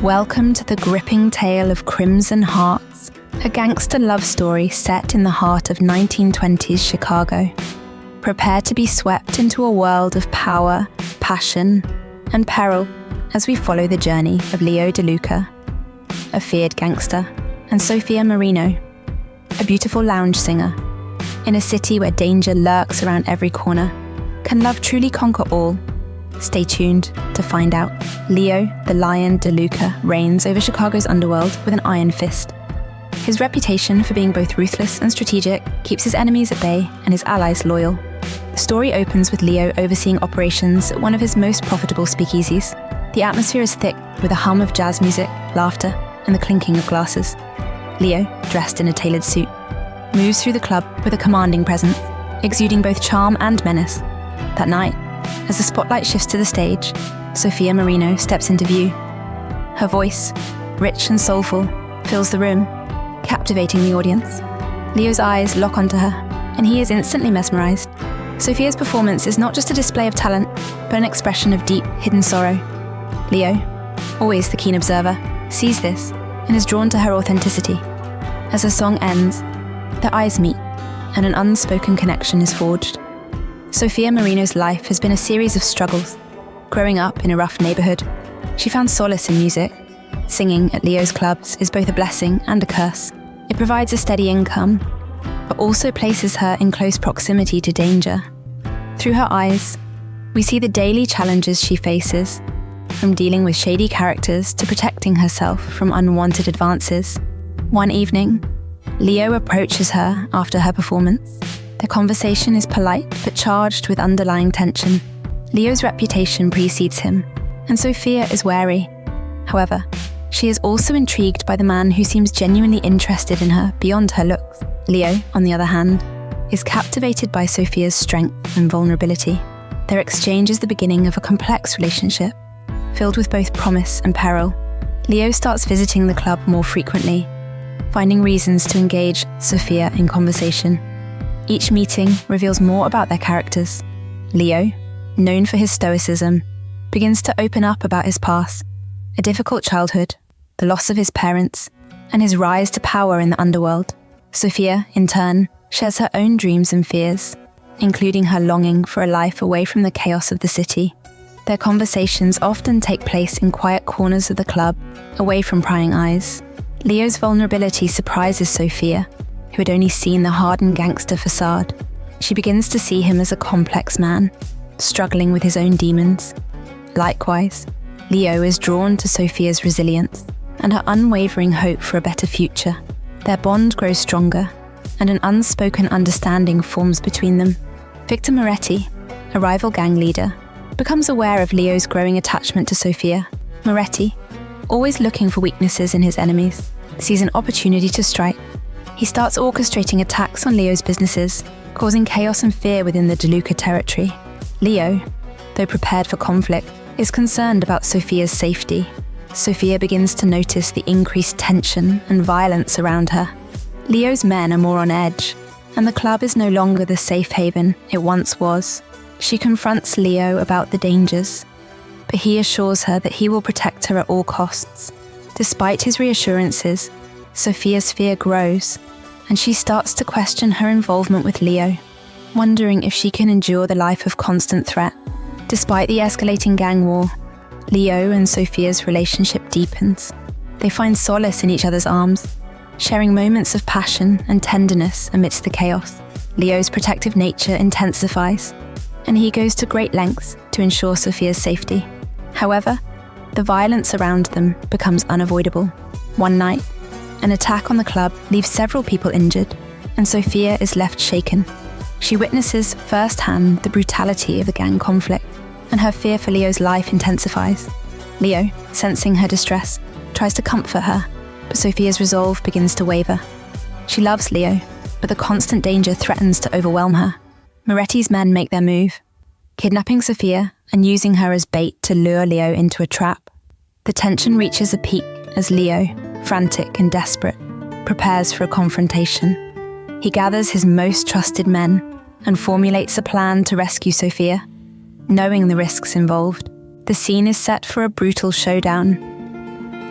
Welcome to the gripping tale of Crimson Hearts, a gangster love story set in the heart of 1920s Chicago. Prepare to be swept into a world of power, passion, and peril as we follow the journey of Leo DeLuca, a feared gangster, and Sophia Marino, a beautiful lounge singer. In a city where danger lurks around every corner, can love truly conquer all? Stay tuned to find out. Leo, the Lion DeLuca, reigns over Chicago's underworld with an iron fist. His reputation for being both ruthless and strategic keeps his enemies at bay and his allies loyal. The story opens with Leo overseeing operations at one of his most profitable speakeasies. The atmosphere is thick with a hum of jazz music, laughter, and the clinking of glasses. Leo, dressed in a tailored suit, moves through the club with a commanding presence, exuding both charm and menace. That night, as the spotlight shifts to the stage, Sophia Marino steps into view. Her voice, rich and soulful, fills the room, captivating the audience. Leo's eyes lock onto her, and he is instantly mesmerized. Sophia's performance is not just a display of talent, but an expression of deep, hidden sorrow. Leo, always the keen observer, sees this and is drawn to her authenticity. As the song ends, their eyes meet, and an unspoken connection is forged. Sophia Marino's life has been a series of struggles. Growing up in a rough neighborhood, she found solace in music. Singing at Leo's clubs is both a blessing and a curse. It provides a steady income, but also places her in close proximity to danger. Through her eyes, we see the daily challenges she faces, from dealing with shady characters to protecting herself from unwanted advances. One evening, Leo approaches her after her performance. Their conversation is polite but charged with underlying tension. Leo's reputation precedes him, and Sophia is wary. However, she is also intrigued by the man who seems genuinely interested in her beyond her looks. Leo, on the other hand, is captivated by Sophia's strength and vulnerability. Their exchange is the beginning of a complex relationship, filled with both promise and peril. Leo starts visiting the club more frequently, finding reasons to engage Sophia in conversation. Each meeting reveals more about their characters. Leo, known for his stoicism, begins to open up about his past, a difficult childhood, the loss of his parents, and his rise to power in the underworld. Sophia, in turn, shares her own dreams and fears, including her longing for a life away from the chaos of the city. Their conversations often take place in quiet corners of the club, away from prying eyes. Leo's vulnerability surprises Sophia, who had only seen the hardened gangster facade. She begins to see him as a complex man, struggling with his own demons. Likewise, Leo is drawn to Sophia's resilience and her unwavering hope for a better future. Their bond grows stronger, and an unspoken understanding forms between them. Victor Moretti, a rival gang leader, becomes aware of Leo's growing attachment to Sophia. Moretti, always looking for weaknesses in his enemies, sees an opportunity to strike. He starts orchestrating attacks on Leo's businesses, causing chaos and fear within the DeLuca territory. Leo, though prepared for conflict, is concerned about Sophia's safety. Sophia begins to notice the increased tension and violence around her. Leo's men are more on edge, and the club is no longer the safe haven it once was. She confronts Leo about the dangers, but he assures her that he will protect her at all costs. Despite his reassurances, Sophia's fear grows, and she starts to question her involvement with Leo, wondering if she can endure the life of constant threat. Despite the escalating gang war, Leo and Sophia's relationship deepens. They find solace in each other's arms, sharing moments of passion and tenderness amidst the chaos. Leo's protective nature intensifies, and he goes to great lengths to ensure Sophia's safety. However, the violence around them becomes unavoidable. One night, an attack on the club leaves several people injured, and Sophia is left shaken. She witnesses firsthand the brutality of the gang conflict, and her fear for Leo's life intensifies. Leo, sensing her distress, tries to comfort her, but Sophia's resolve begins to waver. She loves Leo, but the constant danger threatens to overwhelm her. Moretti's men make their move, kidnapping Sophia and using her as bait to lure Leo into a trap. The tension reaches a peak as Leo, frantic and desperate, prepares for a confrontation. He gathers his most trusted men and formulates a plan to rescue Sophia. Knowing the risks involved, the scene is set for a brutal showdown.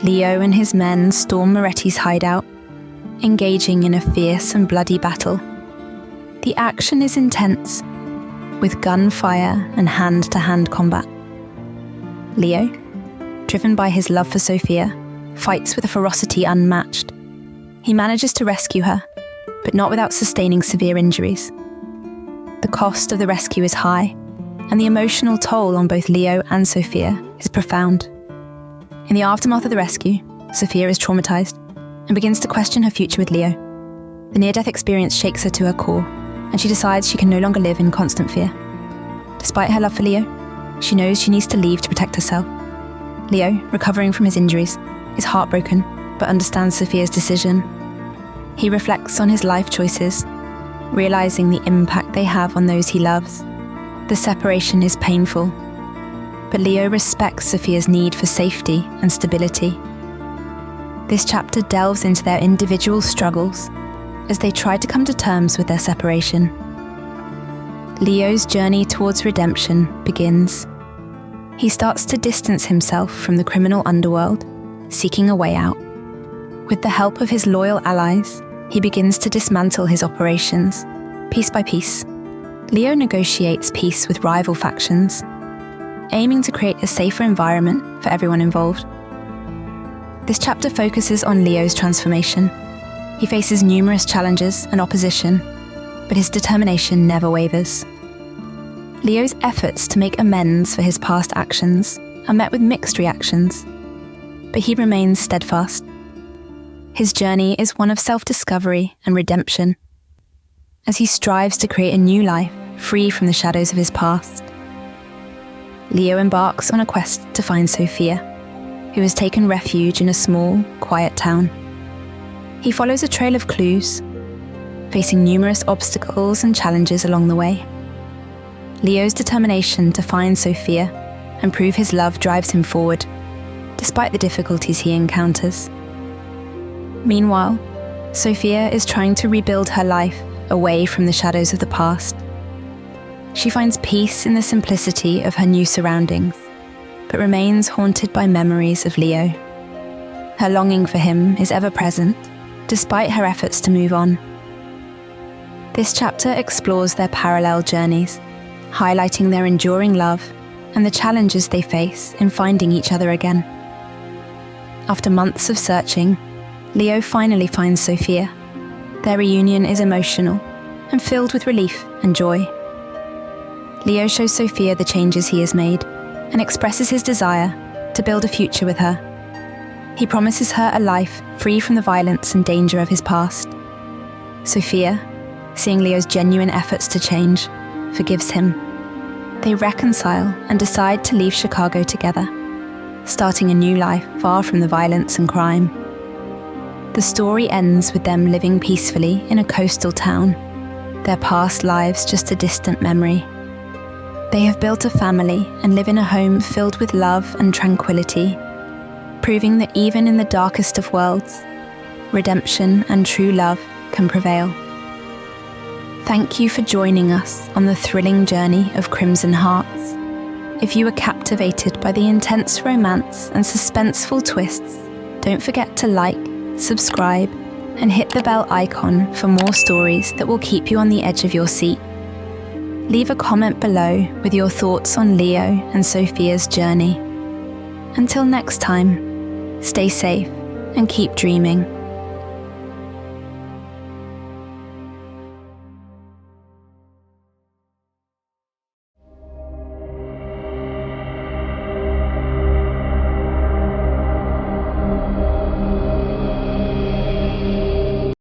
Leo and his men storm Moretti's hideout, engaging in a fierce and bloody battle. The action is intense, with gunfire and hand-to-hand combat. Leo, driven by his love for Sophia, fights with a ferocity unmatched. He manages to rescue her, but not without sustaining severe injuries. The cost of the rescue is high, and the emotional toll on both Leo and Sophia is profound. In the aftermath of the rescue, Sophia is traumatized and begins to question her future with Leo. The near-death experience shakes her to her core, and she decides she can no longer live in constant fear. Despite her love for Leo, she knows she needs to leave to protect herself. Leo, recovering from his injuries, is heartbroken but understands Sophia's decision. He reflects on his life choices, realizing the impact they have on those he loves. The separation is painful, but Leo respects Sophia's need for safety and stability. This chapter delves into their individual struggles as they try to come to terms with their separation. Leo's journey towards redemption begins. He starts to distance himself from the criminal underworld, seeking a way out. With the help of his loyal allies, he begins to dismantle his operations. Piece by piece, Leo negotiates peace with rival factions, aiming to create a safer environment for everyone involved. This chapter focuses on Leo's transformation. He faces numerous challenges and opposition, but his determination never wavers. Leo's efforts to make amends for his past actions are met with mixed reactions, but he remains steadfast. His journey is one of self-discovery and redemption, as he strives to create a new life free from the shadows of his past. Leo embarks on a quest to find Sophia, who has taken refuge in a small, quiet town. He follows a trail of clues, facing numerous obstacles and challenges along the way. Leo's determination to find Sophia and prove his love drives him forward, despite the difficulties he encounters. Meanwhile, Sophia is trying to rebuild her life away from the shadows of the past. She finds peace in the simplicity of her new surroundings, but remains haunted by memories of Leo. Her longing for him is ever present, despite her efforts to move on. This chapter explores their parallel journeys, highlighting their enduring love and the challenges they face in finding each other again. After months of searching, Leo finally finds Sophia. Their reunion is emotional and filled with relief and joy. Leo shows Sophia the changes he has made and expresses his desire to build a future with her. He promises her a life free from the violence and danger of his past. Sophia, seeing Leo's genuine efforts to change, forgives him. They reconcile and decide to leave Chicago together, starting a new life far from the violence and crime. The story ends with them living peacefully in a coastal town, their past lives just a distant memory. They have built a family and live in a home filled with love and tranquility, proving that even in the darkest of worlds, redemption and true love can prevail. Thank you for joining us on the thrilling journey of Crimson Hearts. If you were captivated by the intense romance and suspenseful twists, don't forget to like, subscribe, and hit the bell icon for more stories that will keep you on the edge of your seat. Leave a comment below with your thoughts on Leo and Sophia's journey. Until next time, stay safe and keep dreaming.